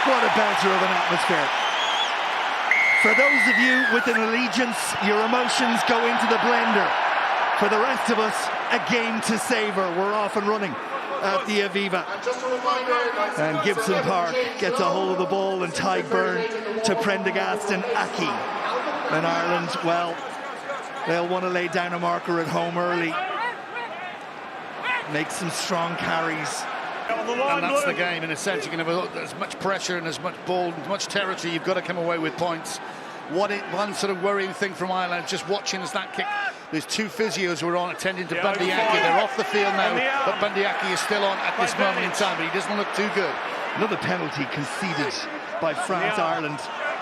What a belter of an atmosphere. For those of you with an allegiance, your emotions go into the blender. For the rest of us, a game to savour. We're off and running at the Aviva. And Gibson Park gets a hold of the ball, and Tyburn to Prendergast and Aki. And Ireland, well, they'll want to lay down a marker at home early. Make some strong carries. And that's the game, in a sense. You can have as much pressure and as much ball, as much territory. You've got to come away with points. One sort of worrying thing from Ireland, just watching as that kick. There's two physios who are on attending to Bundy Aki. They're off the field now, but Bundy Aki is still on at this moment in time, but he doesn't look too good. Another penalty conceded by France. Ireland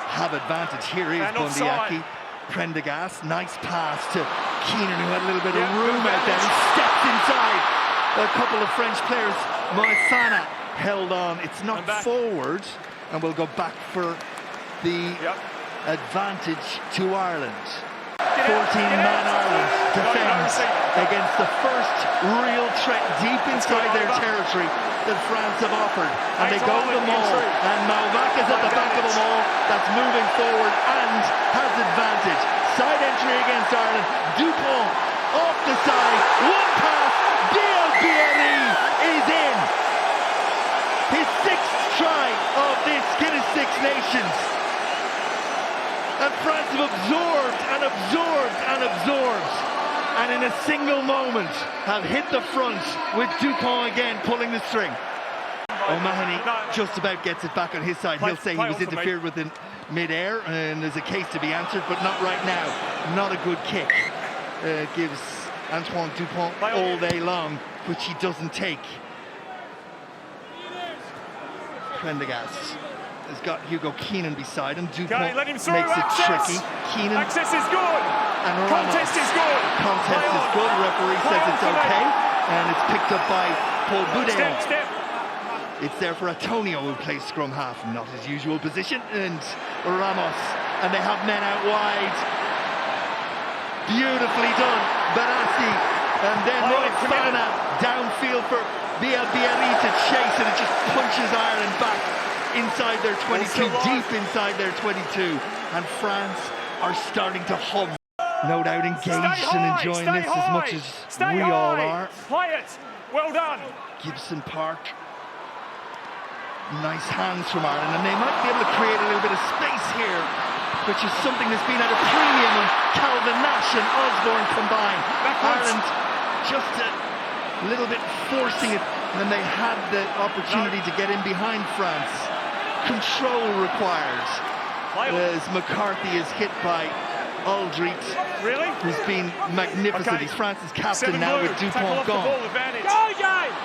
have advantage. Here is Bundy Aki. Prendergast, nice pass to Keenan, who had a little bit of room out there. He steps inside a couple of French players. Moefana held on. It's not forward, and we'll go back for the advantage to Ireland. 14-man Ireland defends against the first real threat deep inside their territory that France have offered. And they go to the maul, and Malvac is at the back of the maul. That's moving forward and has advantage. Side entry against Ireland. Dupont off the side. One pass. Bielbieri is in. His sixth try of this Guinness Six Nations. And France have absorbed and absorbed and absorbed, and in a single moment have hit the front with Dupont again pulling the string. O'Mahony just about gets it back on his side. He'll say he was interfered with in mid-air, and there's a case to be answered, but not right now. Not a good kick. Gives Antoine Dupont all day long, which he doesn't take. Prendergast has got Hugo Keenan beside him. Dupont makes it tricky. Keenan. Access is good. And Contest is good. Contest is good. Referee says it's okay. And it's picked up by Paul Boudin. It's there for Antonio, who plays scrum half. Not his usual position. And Ramos. And they have men out wide. Beautifully done. Barassi. And then Moefana downfield for Bielbieri to chase. And it just punches Ireland back inside their 22, deep inside their 22, and France are starting to hum. No doubt engaged and enjoying this as much as we all are. Play it. Well done. Gibson Park. Nice hands from Ireland, and they might be able to create a little bit of space here, which is something that's been at a premium when Calvin Nash and Osborne combined. Ireland just a little bit forcing it, and they had the opportunity to get in behind France. Control required as McCarthy is hit by Aldrit, who's been magnificent. He's France's captain now with Dupont gone.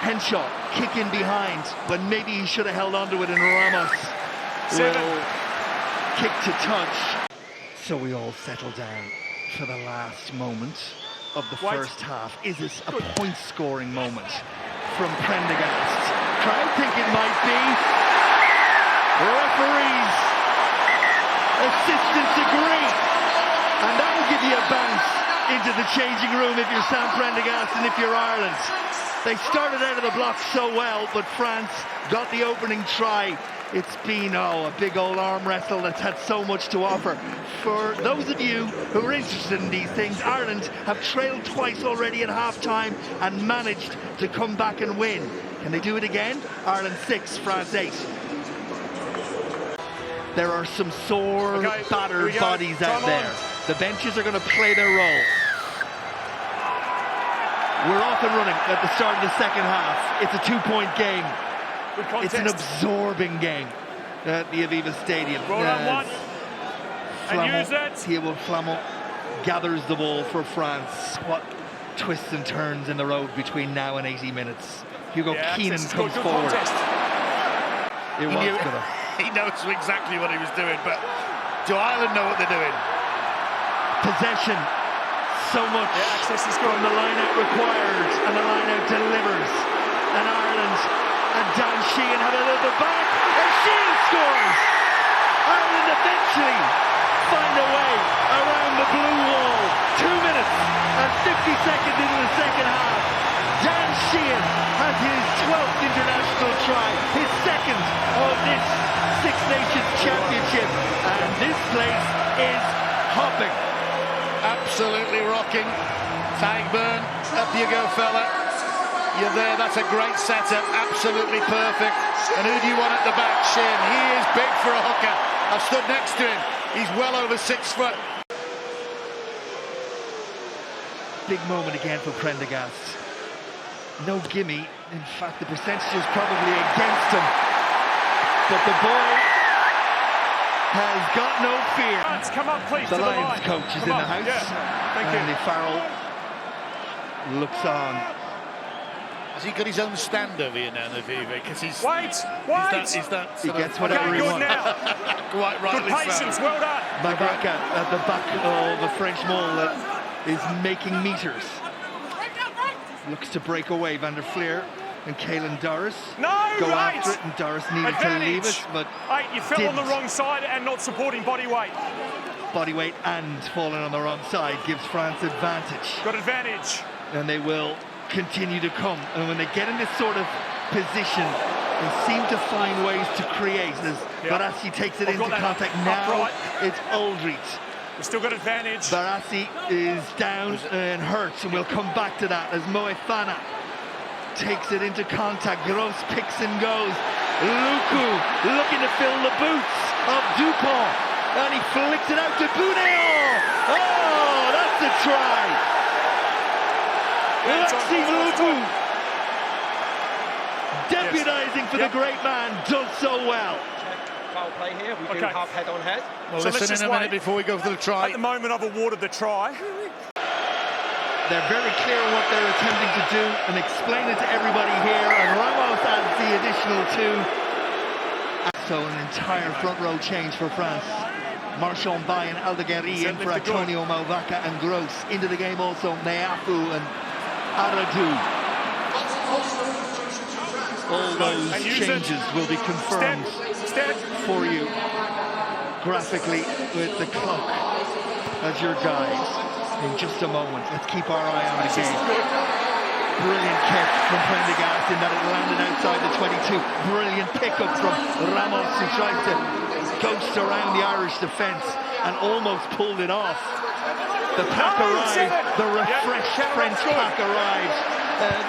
Henshaw kick in behind when maybe he should have held onto it, and Ramos will kick to touch. So we all settle down for the last moment of the first half. Is this a point-scoring moment from Prendergast? Crowd think it might be. Referees, assistants agree, and that will give you a bounce into the changing room if you're Sam Prendergast and if you're Ireland. They started out of the block so well, but France got the opening try. It's been, a big old arm wrestle that's had so much to offer. For those of you who are interested in these things, Ireland have trailed twice already at half-time and managed to come back and win. Can they do it again? Ireland 6, France 8. There are some sore, battered bodies out there. The benches are going to play their role. We're off and running at the start of the second half. It's a 2-point game. It's an absorbing game at the Aviva Stadium. Flamand gathers the ball for France. What twists and turns in the road between now and 80 minutes. Hugo Keenan comes forward. He knows exactly what he was doing, but do Ireland know what they're doing? Possession, so much from the line-out required, and the line-out delivers. And Ireland and Dan Sheehan have a little bit back, and Sheehan scores! Ireland eventually find a way around the blue wall. 2 minutes and 50 seconds into the second half. Dan Sheehan has his 12th international try, his second of this Six Nations Championship, and this place is hopping. Absolutely rocking. Tagburn, up you go, fella. You're there, that's a great setup, absolutely perfect. And who do you want at the back? Shin. He is big for a hooker. I've stood next to him. He's well over 6 foot. Big moment again for Prendergast. No gimme. In fact, the percentage is probably against him. But the boy has got no fear. Come up, please. The to Lions the line. coach is in the house. Yeah. Thank and you. Farrell looks on. Has he got his own stand over here now, Naviva? Because he's... Wait! He gets whatever he good wants. now. Quite Good rightly patience, so. well done. Mavaka at the back of a French maul that is making meters. Looks to break away. Van der Fleer and Caelan Doris No, go right. after it, and Doris needed Advantage. to leave it, but You fell on the wrong side and not supporting body weight. body weight and falling on the wrong side gives France advantage. Got advantage. And they will continue to come. And when they get in this sort of position, they seem to find ways to create. As Barassi takes it into contact now, it's Aldrit. We've still got advantage. Barassi is down and hurt, and we'll come back to that as Moefana takes it into contact. Gross picks and goes. Luku looking to fill the boots of Dupont, and he flicks it out to Boudéon. Oh, that's a try. Maxime Luku, deputising for the great man, does so well. Foul play here. We do have head on head. Well, So listen in a minute before we go for the try. At the moment, I've awarded the try. They're very clear on what they're attempting to do and explain it to everybody here, and Ramos adds the additional 2. So an entire front row change for France. Marchand by and Aldeguerri in for Antonio Mauvaka and Gross. Into the game also Meafu and Aradou. All those changes will be confirmed for you graphically with the clock as your guide in just a moment. Let's keep our eye on the game. Brilliant kick from Prendergast in that it landed outside the 22. Brilliant pickup from Ramos, who tries to ghost around the Irish defence and almost pulled it off. The pack arrived, the refreshed French pack arrived.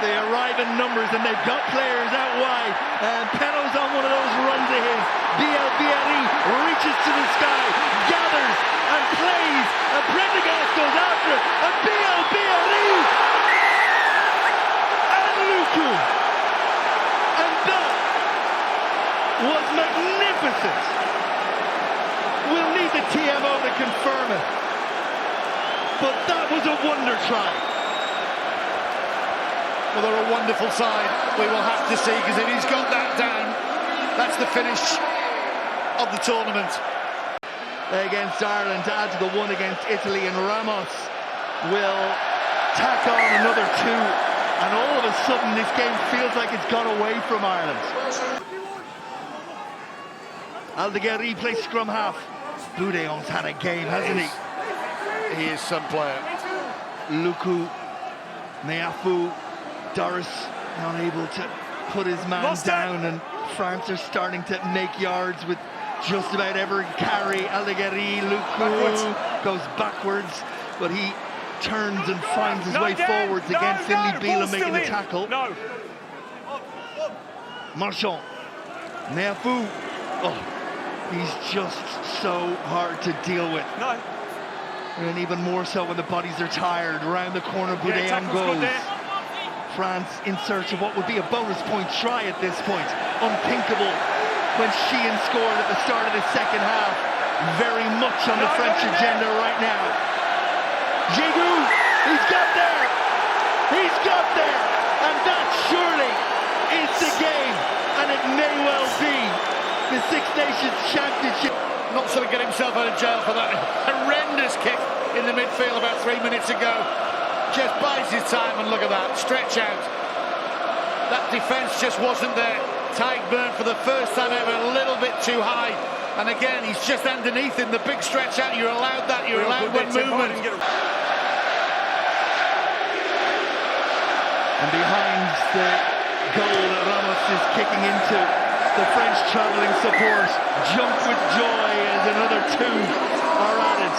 They arrive in numbers and they've got players out wide. And Peno's on one of those runs of his. Bielbieri reaches to the sky, gathers and plays. And Prendergast goes after it. And Bielbieri and Luku. And that was magnificent. We'll need the TMO to confirm it. But that was a wonder try. Well, they're a wonderful side. We will have to see, because if he's got that down, that's the finish of the tournament. Against Ireland to add to the 1 against Italy, and Ramos will tack on another 2, and all of a sudden this game feels like it's gone away from Ireland. Aldeguerri plays scrum half. Boudéon's had a game, hasn't he? He is some player. Luku, Meafu, Doris not able to put his man down, and France are starting to make yards with just about every carry. Aldeguerri, Luku goes backwards, but he turns and finds his way forwards against Finley Beelan making the tackle. Marchand, Meafu, he's just so hard to deal with. And even more so when the bodies are tired. Around the corner, Boudéon goes. France in search of what would be a bonus point try at this point. Unthinkable when Sheehan scored at the start of the second half. Very much on the French agenda right now. Giroud, he's got there. He's got there. And that surely is the game. And it may well be the Six Nations Championship. Not sort of get himself out of jail for that horrendous kick in the midfield about 3 minutes ago. Just buys his time, and look at that, stretch out. That defence just wasn't there. Tagburn for the first time ever, a little bit too high. And again, he's just underneath in the big stretch out. You're allowed that, you're allowed one movement. And behind the goal that Ramos is kicking into, The French travelling support jump with joy as another 2 are added.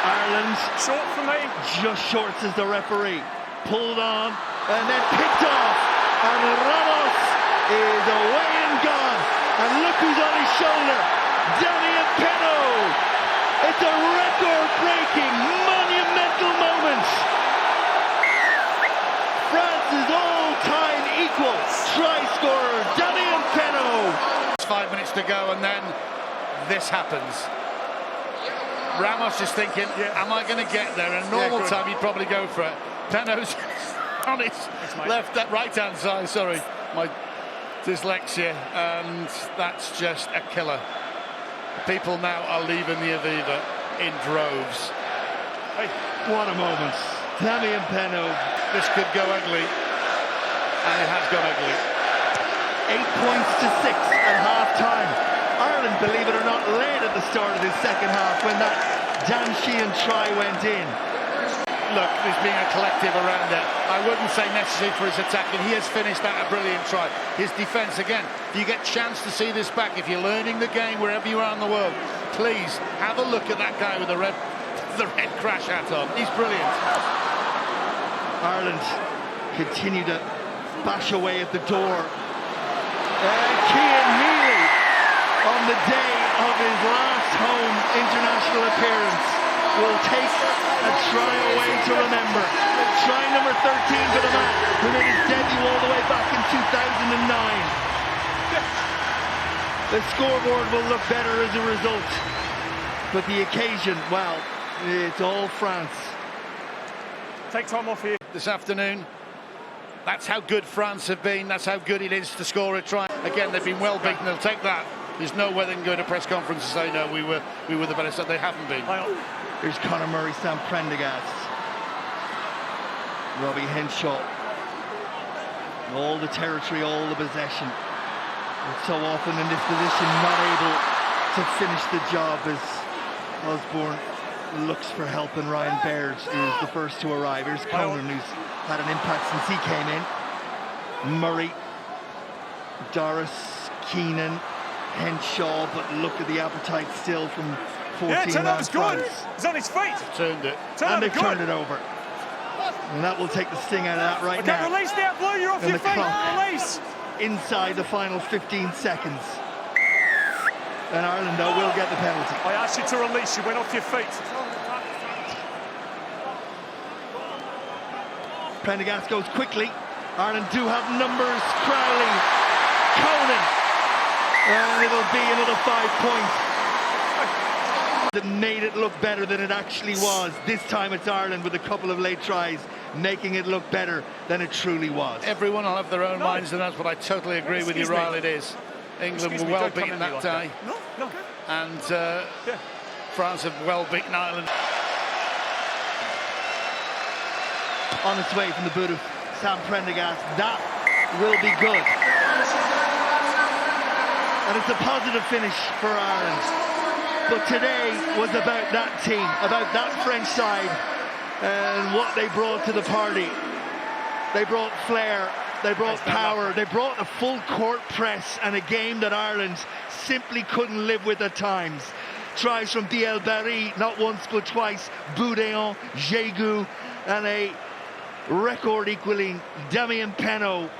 Ireland Short for me. just short, says the referee. Pulled on and then picked off. And Ramos is away and gone. And look who's on his shoulder. Damien Penaud. It's a record-breaking, monumental moment. France's all-time equal try scorer, Damien Penaud. 5 minutes to go, and then this happens. Ramos is thinking, am I going to get there? In normal time, he'd probably go for it. Penaud's on his right-hand side, sorry, my dyslexia, and that's just a killer. People now are leaving the Aviva in droves. Hey. What a moment. Damien Penaud. This could go ugly, and it has gone ugly. 8 points to 6 at half-time. Ireland, believe it or not, led at the start of this second half when that Dan Sheehan try went in. Look, there's been a collective around it. I wouldn't say necessary for his attack, and he has finished that a brilliant try. His defence, again, if you get a chance to see this back, if you're learning the game wherever you are in the world, please have a look at that guy with the red crash hat on. He's brilliant. Ireland continue to bash away at the door. Cian Healy, on the day of his last home international appearance, will take a try away to remember. Try number 13 for the man who made his debut all the way back in 2009. The scoreboard will look better as a result, but the occasion, well, it's all France. Take time off here. This afternoon, that's how good France have been. That's how good it is to score a try. Again, they've been well beaten. They'll take that. There's no way they can go to a press conference and say, no, we were the better side. They haven't been. Here's Conor Murray, Sam Prendergast, Robbie Henshaw. All the territory, all the possession. But so often in this position, not able to finish the job as Osborne looks for help, and Ryan Baird is the first to arrive. Here's Conan, who's had an impact since he came in. Murray, Doris, Keenan, Henshaw, but look at the appetite still from 14 that was good. France. He's on his feet. Turned it. And they've turned it over. And that will take the sting out of that right now. Okay, release that blue, you're off And your the feet. clock Release. inside the final 15 seconds. And Ireland, though, will get the penalty. I asked you to release, you went off your feet. Prendergast goes quickly. Ireland do have numbers. Crowley, Conan. And it'll be another 5 points. That made it look better than it actually was. This time it's Ireland with a couple of late tries, making it look better than it truly was. Everyone will have their own minds, and that's what I totally agree with you, Ryle. It is. England were well beaten that day. No. And France have well beaten Ireland. On its way from the boot of Sam Prendergast. That will be good. And it's a positive finish for Ireland. But today was about that team, about that French side, and what they brought to the party. They brought flair, they brought power, they brought a full court press, and a game that Ireland simply couldn't live with at times. Tries from Biel Barry, not once but twice, Boudéon, Jégu, and a record equaling Damien Penaud